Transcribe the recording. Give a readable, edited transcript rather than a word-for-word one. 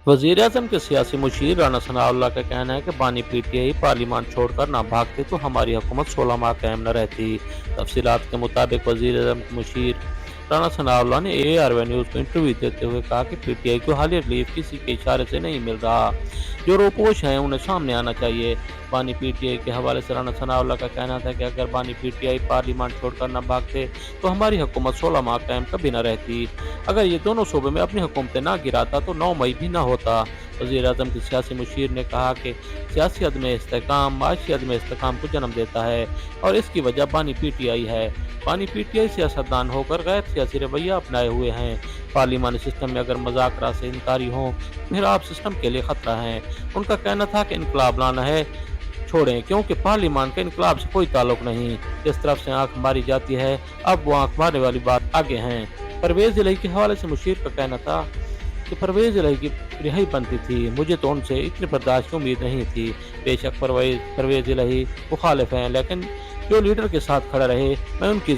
वजीर अजम के सियासी मुशीर राना सनाउल्लाह का कहना है कि बानी पीटीआई पार्लियामान छोड़कर ना भागते तो हमारी हुकूमत 16 माह कायम न रहती। तफसीलात के मुताबिक वजीर अजम के मुशीर राना सनाउल्लाह ने ARY न्यूज़ को इंटरव्यू देते हुए कहा कि पीटीआई को हालिया रिलीफ किसी के इशारे से नहीं मिल रहा। जो रोपोश हैं उन्हें सामने आना चाहिए। बानी पीटीआई के हवाले से राना सनाउल्लाह का कहना था कि अगर बानी पीटीआई पार्लियामान छोड़कर न भागते तो हमारी हुकूमत 16 माह कायम कभी न रहती। अगर ये दोनों सूबे में अपनी हुकूमतें ना गिराता तो 9 मई भी ना होता। वज़ीर आज़म के सियासी मुशीर ने कहा कि सियासी अदम इस्तेहकाम माशी अदम इस्तेहकाम को जन्म देता है और इसकी वजह बानी पीटीआई है। बानी पीटीआई सियासतदान होकर गैर सियासी रवैया अपनाए हुए हैं। पार्लिमानी सिस्टम में अगर मज़ाकरात से इनकारी हों फिर आप सिस्टम के लिए ख़तरा हैं। उनका कहना था कि इनकलाब लाना है छोड़ें, क्योंकि पार्लियामान का इनकलाब से कोई ताल्लुक नहीं। जिस तरफ से आंख मारी जाती है अब वो आंख मारने वाली बात आगे हैं। परवेज़ इलाही के हवाले से मुशीर का कहना था कि परवेज़ इलाही की रिहाई बनती थी, मुझे तो उनसे इतनी बर्दाश्त की उम्मीद नहीं थी। बेशक परवेज़ इलाही मुखालिफ हैं, लेकिन जो लीडर के साथ खड़ा रहे मैं उनकी